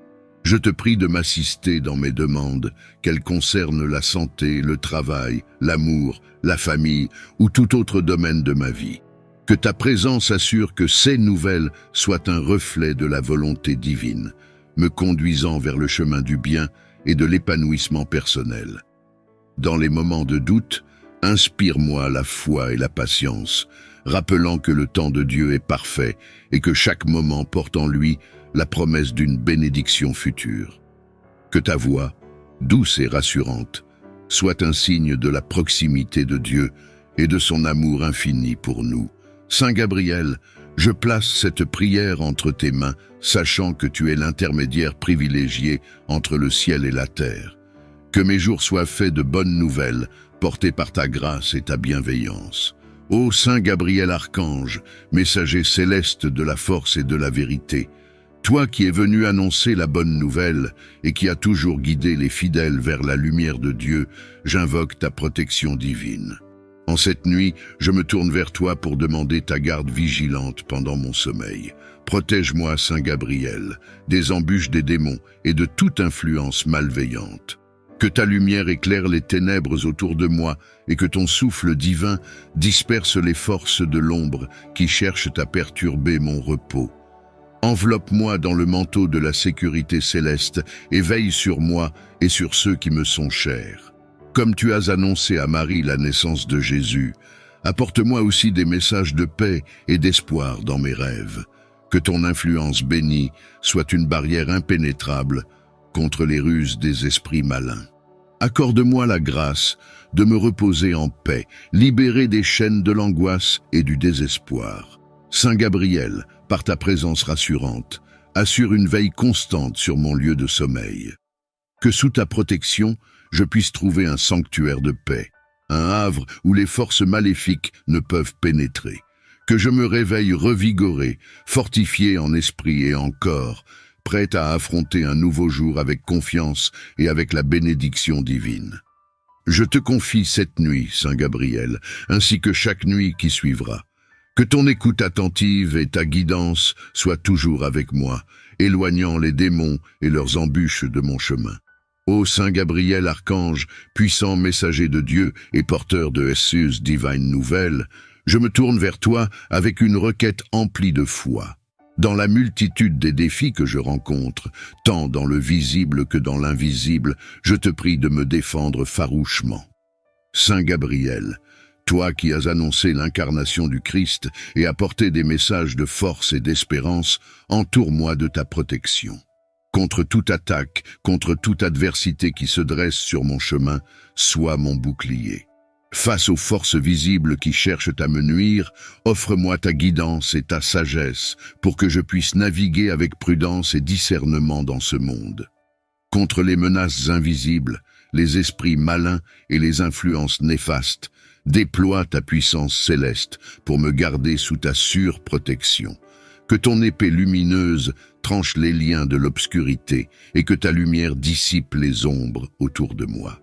A: Je te prie de m'assister dans mes demandes, qu'elles concernent la santé, le travail, l'amour, la famille ou tout autre domaine de ma vie. Que ta présence assure que ces nouvelles soient un reflet de la volonté divine, me conduisant vers le chemin du bien et de l'épanouissement personnel. Dans les moments de doute, inspire-moi la foi et la patience, rappelant que le temps de Dieu est parfait et que chaque moment porte en lui la promesse d'une bénédiction future. Que ta voix, douce et rassurante, soit un signe de la proximité de Dieu et de son amour infini pour nous. Saint Gabriel, je place cette prière entre tes mains, sachant que tu es l'intermédiaire privilégié entre le ciel et la terre. Que mes jours soient faits de bonnes nouvelles, portées par ta grâce et ta bienveillance. Ô Saint Gabriel Archange, messager céleste de la force et de la vérité, toi qui es venu annoncer la bonne nouvelle et qui as toujours guidé les fidèles vers la lumière de Dieu, j'invoque ta protection divine. En cette nuit, je me tourne vers toi pour demander ta garde vigilante pendant mon sommeil. Protège-moi, Saint Gabriel, des embûches des démons et de toute influence malveillante. Que ta lumière éclaire les ténèbres autour de moi et que ton souffle divin disperse les forces de l'ombre qui cherchent à perturber mon repos. Enveloppe-moi dans le manteau de la sécurité céleste et veille sur moi et sur ceux qui me sont chers. Comme tu as annoncé à Marie la naissance de Jésus, apporte-moi aussi des messages de paix et d'espoir dans mes rêves. Que ton influence bénie soit une barrière impénétrable contre les ruses des esprits malins. Accorde-moi la grâce de me reposer en paix, libéré des chaînes de l'angoisse et du désespoir. Saint Gabriel, par ta présence rassurante, assure une veille constante sur mon lieu de sommeil. Que sous ta protection, je puisse trouver un sanctuaire de paix, un havre où les forces maléfiques ne peuvent pénétrer. Que je me réveille revigoré, fortifié en esprit et en corps, prêt à affronter un nouveau jour avec confiance et avec la bénédiction divine. Je te confie cette nuit, Saint Gabriel, ainsi que chaque nuit qui suivra. Que ton écoute attentive et ta guidance soient toujours avec moi, éloignant les démons et leurs embûches de mon chemin. Ô Saint Gabriel Archange, puissant messager de Dieu et porteur de Essus divine nouvelle, je me tourne vers toi avec une requête emplie de foi. Dans la multitude des défis que je rencontre, tant dans le visible que dans l'invisible, je te prie de me défendre farouchement. Saint Gabriel, toi qui as annoncé l'incarnation du Christ et apporté des messages de force et d'espérance, entoure-moi de ta protection. Contre toute attaque, contre toute adversité qui se dresse sur mon chemin, sois mon bouclier. Face aux forces visibles qui cherchent à me nuire, offre-moi ta guidance et ta sagesse pour que je puisse naviguer avec prudence et discernement dans ce monde. Contre les menaces invisibles, les esprits malins et les influences néfastes, déploie ta puissance céleste pour me garder sous ta sûre protection. Que ton épée lumineuse tranche les liens de l'obscurité et que ta lumière dissipe les ombres autour de moi.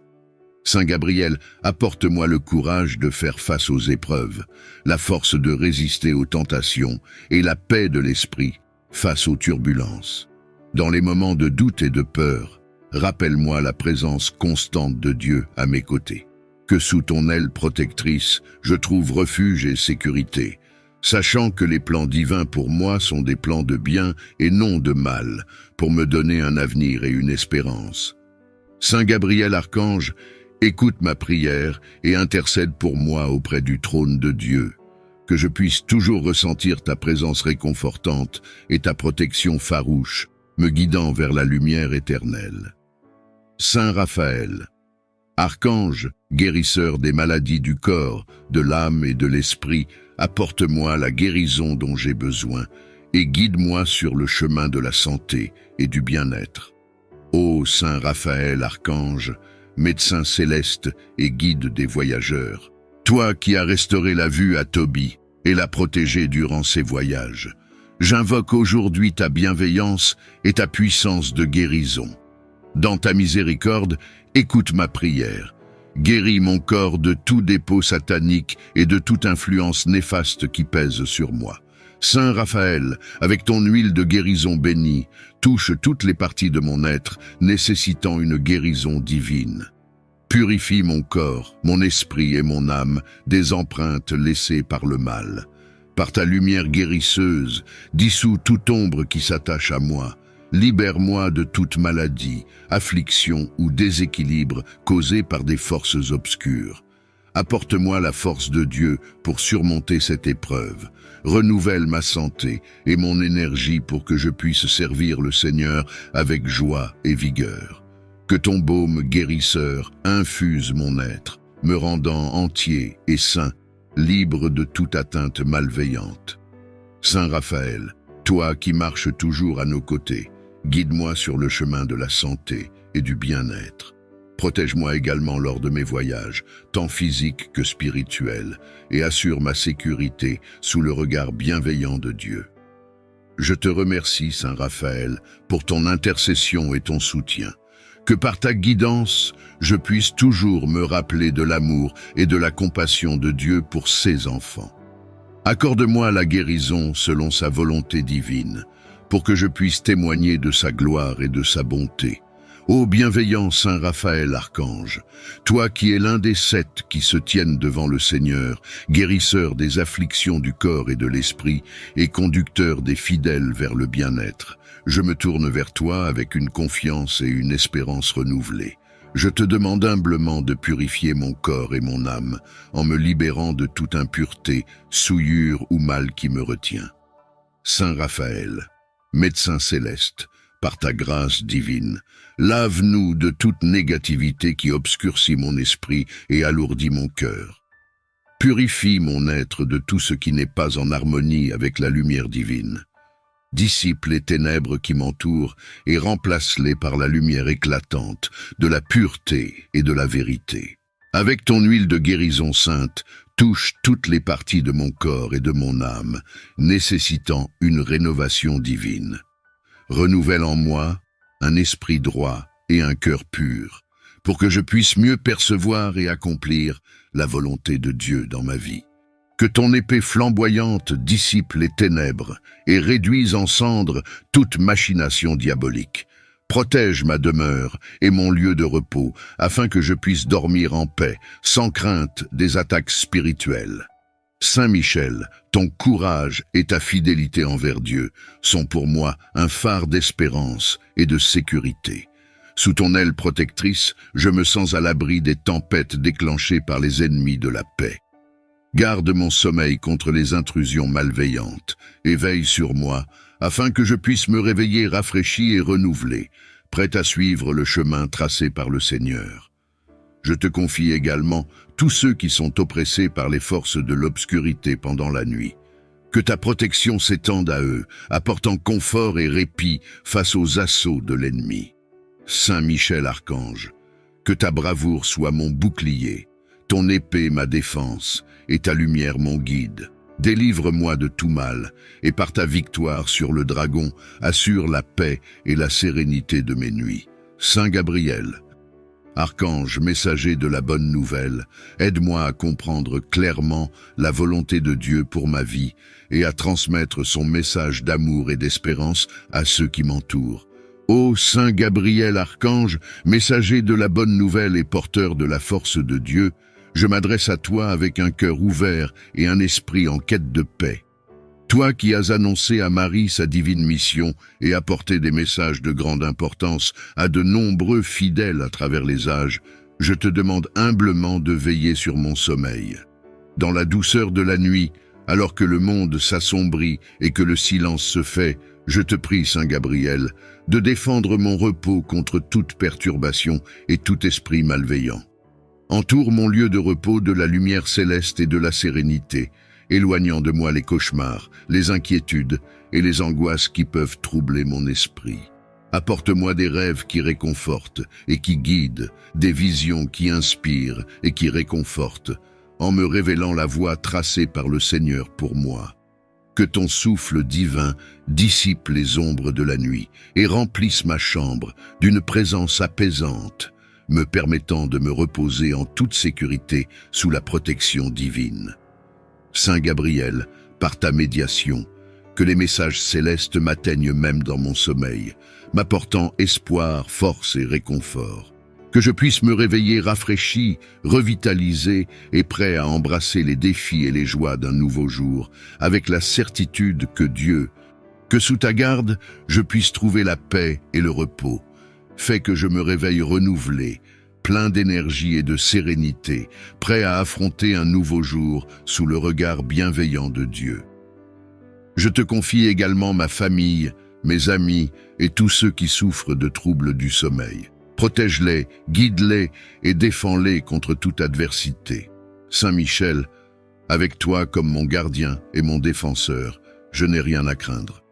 A: Saint Gabriel, apporte-moi le courage de faire face aux épreuves, la force de résister aux tentations et la paix de l'esprit face aux turbulences. Dans les moments de doute et de peur, rappelle-moi la présence constante de Dieu à mes côtés. Que sous ton aile protectrice, je trouve refuge et sécurité, sachant que les plans divins pour moi sont des plans de bien et non de mal, pour me donner un avenir et une espérance. Saint Gabriel Archange, écoute ma prière et intercède pour moi auprès du trône de Dieu, que je puisse toujours ressentir ta présence réconfortante et ta protection farouche, me guidant vers la lumière éternelle. Saint Raphaël, Archange, guérisseur des maladies du corps, de l'âme et de l'esprit, apporte-moi la guérison dont j'ai besoin et guide-moi sur le chemin de la santé et du bien-être. Ô Saint Raphaël Archange, médecin céleste et guide des voyageurs, toi qui as restauré la vue à Tobie et l'as protégé durant ses voyages, j'invoque aujourd'hui ta bienveillance et ta puissance de guérison. Dans ta miséricorde, écoute ma prière. Guéris mon corps de tout dépôt satanique et de toute influence néfaste qui pèse sur moi. Saint Raphaël, avec ton huile de guérison bénie, touche toutes les parties de mon être, nécessitant une guérison divine. Purifie mon corps, mon esprit et mon âme des empreintes laissées par le mal. Par ta lumière guérisseuse, dissous toute ombre qui s'attache à moi. Libère-moi de toute maladie, affliction ou déséquilibre causé par des forces obscures. Apporte-moi la force de Dieu pour surmonter cette épreuve. Renouvelle ma santé et mon énergie pour que je puisse servir le Seigneur avec joie et vigueur. Que ton baume guérisseur infuse mon être, me rendant entier et sain, libre de toute atteinte malveillante. Saint Raphaël, toi qui marches toujours à nos côtés, guide-moi sur le chemin de la santé et du bien-être. Protège-moi également lors de mes voyages, tant physiques que spirituels, et assure ma sécurité sous le regard bienveillant de Dieu. Je te remercie, Saint Raphaël, pour ton intercession et ton soutien. Que par ta guidance, je puisse toujours me rappeler de l'amour et de la compassion de Dieu pour ses enfants. Accorde-moi la guérison selon sa volonté divine, pour que je puisse témoigner de sa gloire et de sa bonté. Ô bienveillant Saint Raphaël Archange, toi qui es l'un des 7 qui se tiennent devant le Seigneur, guérisseur des afflictions du corps et de l'esprit, et conducteur des fidèles vers le bien-être, je me tourne vers toi avec une confiance et une espérance renouvelée. Je te demande humblement de purifier mon corps et mon âme, en me libérant de toute impureté, souillure ou mal qui me retient. Saint Raphaël, médecin céleste, par ta grâce divine, lave-nous de toute négativité qui obscurcit mon esprit et alourdit mon cœur. Purifie mon être de tout ce qui n'est pas en harmonie avec la lumière divine. Dissipe les ténèbres qui m'entourent et remplace-les par la lumière éclatante de la pureté et de la vérité. Avec ton huile de guérison sainte, touche toutes les parties de mon corps et de mon âme, nécessitant une rénovation divine. Renouvelle en moi un esprit droit et un cœur pur, pour que je puisse mieux percevoir et accomplir la volonté de Dieu dans ma vie. Que ton épée flamboyante dissipe les ténèbres et réduise en cendres toute machination diabolique. Protège ma demeure et mon lieu de repos, afin que je puisse dormir en paix, sans crainte des attaques spirituelles. Saint Michel, ton courage et ta fidélité envers Dieu sont pour moi un phare d'espérance et de sécurité. Sous ton aile protectrice, je me sens à l'abri des tempêtes déclenchées par les ennemis de la paix. Garde mon sommeil contre les intrusions malveillantes et veille sur moi, afin que je puisse me réveiller rafraîchi et renouvelé, prêt à suivre le chemin tracé par le Seigneur. Je te confie également tous ceux qui sont oppressés par les forces de l'obscurité pendant la nuit. Que ta protection s'étende à eux, apportant confort et répit face aux assauts de l'ennemi. Saint Michel Archange, que ta bravoure soit mon bouclier, ton épée ma défense et ta lumière mon guide. Délivre-moi de tout mal, et par ta victoire sur le dragon, assure la paix et la sérénité de mes nuits. Saint Gabriel, Archange, messager de la bonne nouvelle, aide-moi à comprendre clairement la volonté de Dieu pour ma vie et à transmettre son message d'amour et d'espérance à ceux qui m'entourent. Ô Saint Gabriel Archange, messager de la bonne nouvelle et porteur de la force de Dieu, je m'adresse à toi avec un cœur ouvert et un esprit en quête de paix. Toi qui as annoncé à Marie sa divine mission et apporté des messages de grande importance à de nombreux fidèles à travers les âges, je te demande humblement de veiller sur mon sommeil. Dans la douceur de la nuit, alors que le monde s'assombrit et que le silence se fait, je te prie, Saint Gabriel, de défendre mon repos contre toute perturbation et tout esprit malveillant. Entoure mon lieu de repos de la lumière céleste et de la sérénité, éloignant de moi les cauchemars, les inquiétudes et les angoisses qui peuvent troubler mon esprit. Apporte-moi des rêves qui réconfortent et qui guident, des visions qui inspirent et qui réconfortent, en me révélant la voie tracée par le Seigneur pour moi. Que ton souffle divin dissipe les ombres de la nuit et remplisse ma chambre d'une présence apaisante, me permettant de me reposer en toute sécurité sous la protection divine. Saint Gabriel, par ta médiation, que les messages célestes m'atteignent même dans mon sommeil, m'apportant espoir, force et réconfort. Que je puisse me réveiller rafraîchi, revitalisé et prêt à embrasser les défis et les joies d'un nouveau jour, avec la certitude que sous ta garde, je puisse trouver la paix et le repos. Fais que je me réveille renouvelé, plein d'énergie et de sérénité, prêt à affronter un nouveau jour sous le regard bienveillant de Dieu. Je te confie également ma famille, mes amis et tous ceux qui souffrent de troubles du sommeil. Protège-les, guide-les et défends-les contre toute adversité. Saint Michel, avec toi comme mon gardien et mon défenseur, je n'ai rien à craindre.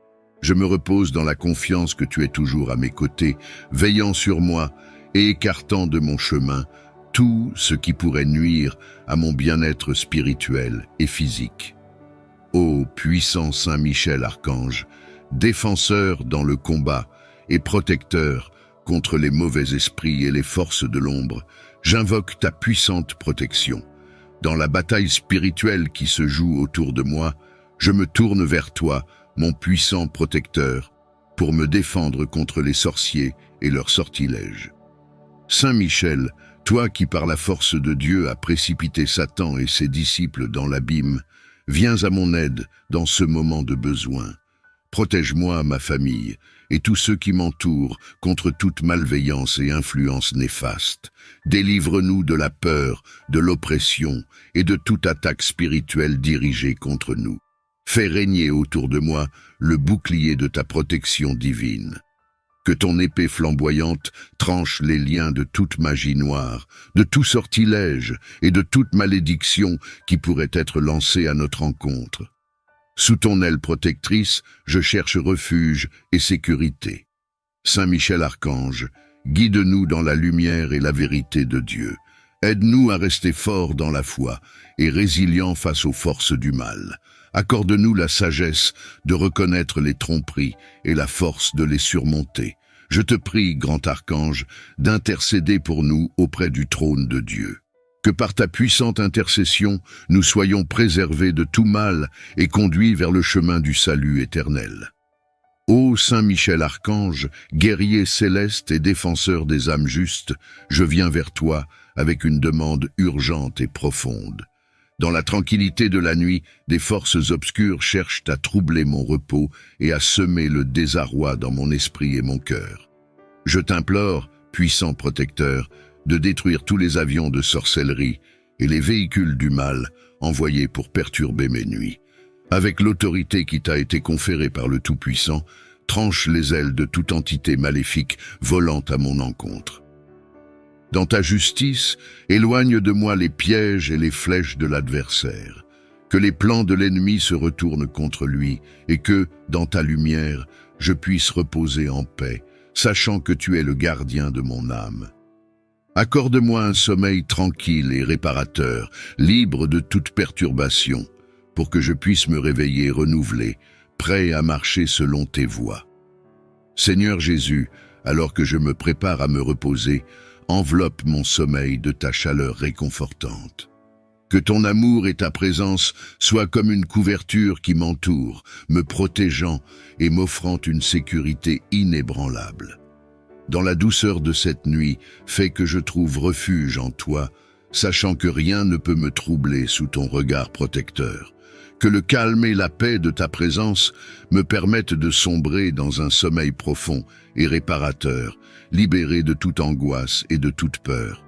A: Je me repose dans la confiance que tu es toujours à mes côtés, veillant sur moi et écartant de mon chemin tout ce qui pourrait nuire à mon bien-être spirituel et physique. Ô puissant Saint Michel Archange, défenseur dans le combat et protecteur contre les mauvais esprits et les forces de l'ombre, j'invoque ta puissante protection. Dans la bataille spirituelle qui se joue autour de moi, je me tourne vers toi, mon puissant protecteur, pour me défendre contre les sorciers et leurs sortilèges. Saint Michel, toi qui par la force de Dieu as précipité Satan et ses disciples dans l'abîme, viens à mon aide dans ce moment de besoin. Protège-moi, ma famille, et tous ceux qui m'entourent contre toute malveillance et influence néfaste. Délivre-nous de la peur, de l'oppression et de toute attaque spirituelle dirigée contre nous. Fais régner autour de moi le bouclier de ta protection divine. Que ton épée flamboyante tranche les liens de toute magie noire, de tout sortilège et de toute malédiction qui pourrait être lancée à notre encontre. Sous ton aile protectrice, je cherche refuge et sécurité. Saint Michel Archange, guide-nous dans la lumière et la vérité de Dieu. Aide-nous à rester forts dans la foi et résilients face aux forces du mal. Accorde-nous la sagesse de reconnaître les tromperies et la force de les surmonter. Je te prie, grand archange, d'intercéder pour nous auprès du trône de Dieu. Que par ta puissante intercession, nous soyons préservés de tout mal et conduits vers le chemin du salut éternel. Ô Saint Michel Archange, guerrier céleste et défenseur des âmes justes, je viens vers toi avec une demande urgente et profonde. Dans la tranquillité de la nuit, des forces obscures cherchent à troubler mon repos et à semer le désarroi dans mon esprit et mon cœur. Je t'implore, puissant protecteur, de détruire tous les avions de sorcellerie et les véhicules du mal envoyés pour perturber mes nuits. Avec l'autorité qui t'a été conférée par le Tout-Puissant, tranche les ailes de toute entité maléfique volant à mon encontre. Dans ta justice, éloigne de moi les pièges et les flèches de l'adversaire. Que les plans de l'ennemi se retournent contre lui et que, dans ta lumière, je puisse reposer en paix, sachant que tu es le gardien de mon âme. Accorde-moi un sommeil tranquille et réparateur, libre de toute perturbation, pour que je puisse me réveiller renouvelé, prêt à marcher selon tes voies. Seigneur Jésus, alors que je me prépare à me reposer, enveloppe mon sommeil de ta chaleur réconfortante. Que ton amour et ta présence soient comme une couverture qui m'entoure, me protégeant et m'offrant une sécurité inébranlable. Dans la douceur de cette nuit, fais que je trouve refuge en toi, sachant que rien ne peut me troubler sous ton regard protecteur. Que le calme et la paix de ta présence me permettent de sombrer dans un sommeil profond et réparateur, libéré de toute angoisse et de toute peur.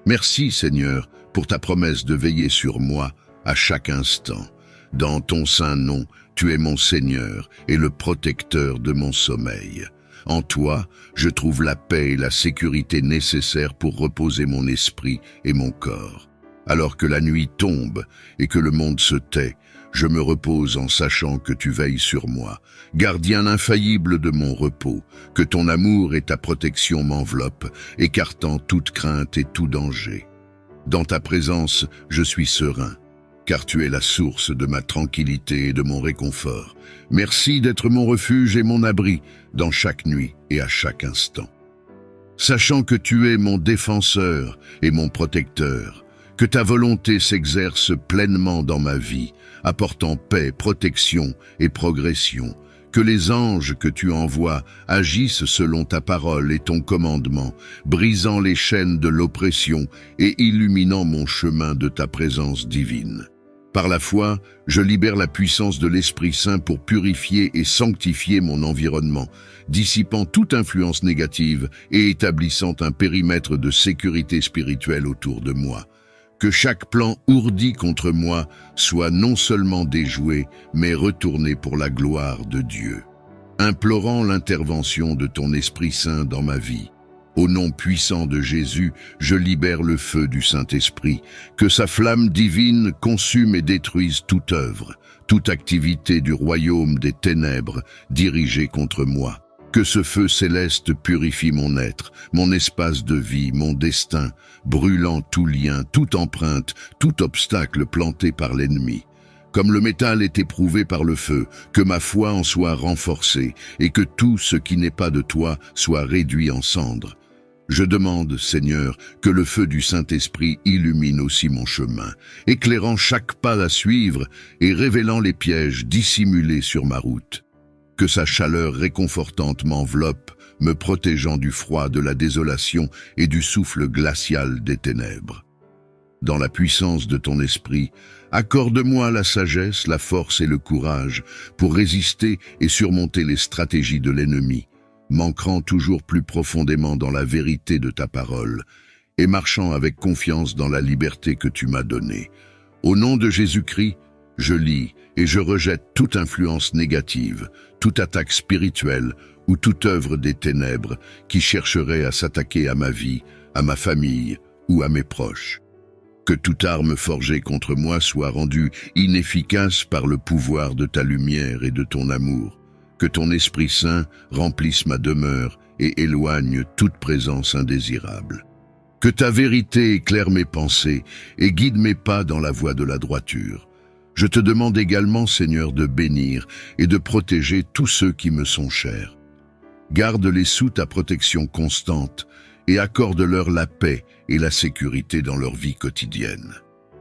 A: Merci, Seigneur, pour ta promesse de veiller sur moi à chaque instant. Dans ton saint nom, tu es mon Seigneur et le protecteur de mon sommeil. En toi, je trouve la paix et la sécurité nécessaires pour reposer mon esprit et mon corps. Alors que la nuit tombe et que le monde se tait, je me repose en sachant que tu veilles sur moi, gardien infaillible de mon repos, que ton amour et ta protection m'enveloppent, écartant toute crainte et tout danger. Dans ta présence, je suis serein, car tu es la source de ma tranquillité et de mon réconfort. Merci d'être mon refuge et mon abri dans chaque nuit et à chaque instant. Sachant que tu es mon défenseur et mon protecteur, que ta volonté s'exerce pleinement dans ma vie, apportant paix, protection et progression, que les anges que tu envoies agissent selon ta parole et ton commandement, brisant les chaînes de l'oppression et illuminant mon chemin de ta présence divine. Par la foi, je libère la puissance de l'Esprit Saint pour purifier et sanctifier mon environnement, dissipant toute influence négative et établissant un périmètre de sécurité spirituelle autour de moi. Que chaque plan ourdi contre moi soit non seulement déjoué, mais retourné pour la gloire de Dieu. Implorant l'intervention de ton Esprit Saint dans ma vie, au nom puissant de Jésus, je libère le feu du Saint-Esprit, que sa flamme divine consume et détruise toute œuvre, toute activité du royaume des ténèbres dirigée contre moi. Que ce feu céleste purifie mon être, mon espace de vie, mon destin, brûlant tout lien, toute empreinte, tout obstacle planté par l'ennemi. Comme le métal est éprouvé par le feu, que ma foi en soit renforcée et que tout ce qui n'est pas de toi soit réduit en cendres. Je demande, Seigneur, que le feu du Saint-Esprit illumine aussi mon chemin, éclairant chaque pas à suivre et révélant les pièges dissimulés sur ma route. Que sa chaleur réconfortante m'enveloppe, me protégeant du froid de la désolation et du souffle glacial des ténèbres. Dans la puissance de ton esprit, accorde-moi la sagesse, la force et le courage pour résister et surmonter les stratégies de l'ennemi, m'ancrant toujours plus profondément dans la vérité de ta parole et marchant avec confiance dans la liberté que tu m'as donnée. Au nom de Jésus-Christ, je lis et je rejette toute influence négative, toute attaque spirituelle ou toute œuvre des ténèbres qui chercherait à s'attaquer à ma vie, à ma famille ou à mes proches. Que toute arme forgée contre moi soit rendue inefficace par le pouvoir de ta lumière et de ton amour. Que ton Esprit Saint remplisse ma demeure et éloigne toute présence indésirable. Que ta vérité éclaire mes pensées et guide mes pas dans la voie de la droiture. Je te demande également, Seigneur, de bénir et de protéger tous ceux qui me sont chers. Garde-les sous ta protection constante et accorde-leur la paix et la sécurité dans leur vie quotidienne.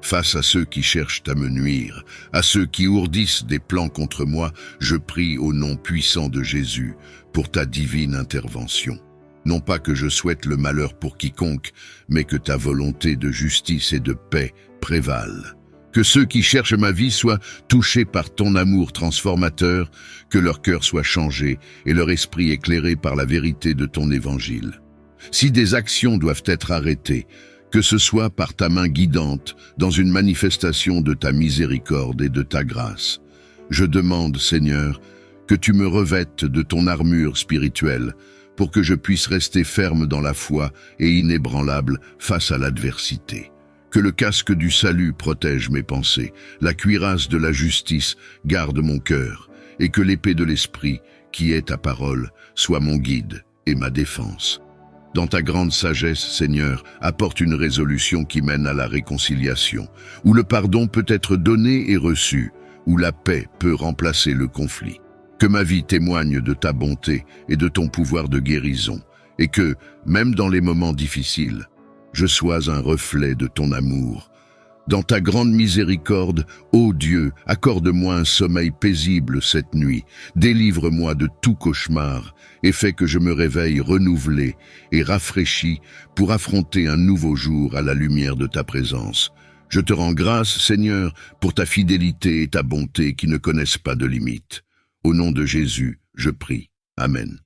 A: Face à ceux qui cherchent à me nuire, à ceux qui ourdissent des plans contre moi, je prie au nom puissant de Jésus pour ta divine intervention. Non pas que je souhaite le malheur pour quiconque, mais que ta volonté de justice et de paix prévale. Que ceux qui cherchent ma vie soient touchés par ton amour transformateur, que leur cœur soit changé et leur esprit éclairé par la vérité de ton évangile. Si des actions doivent être arrêtées, que ce soit par ta main guidante, dans une manifestation de ta miséricorde et de ta grâce. Je demande, Seigneur, que tu me revêtes de ton armure spirituelle, pour que je puisse rester ferme dans la foi et inébranlable face à l'adversité. Que le casque du salut protège mes pensées, la cuirasse de la justice garde mon cœur, et que l'épée de l'esprit, qui est ta parole, soit mon guide et ma défense. Dans ta grande sagesse, Seigneur, apporte une résolution qui mène à la réconciliation, où le pardon peut être donné et reçu, où la paix peut remplacer le conflit. Que ma vie témoigne de ta bonté et de ton pouvoir de guérison, et que, même dans les moments difficiles, je sois un reflet de ton amour. Dans ta grande miséricorde, ô Dieu, accorde-moi un sommeil paisible cette nuit, délivre-moi de tout cauchemar, et fais que je me réveille renouvelé et rafraîchi pour affronter un nouveau jour à la lumière de ta présence. Je te rends grâce, Seigneur, pour ta fidélité et ta bonté qui ne connaissent pas de limites. Au nom de Jésus, je prie. Amen.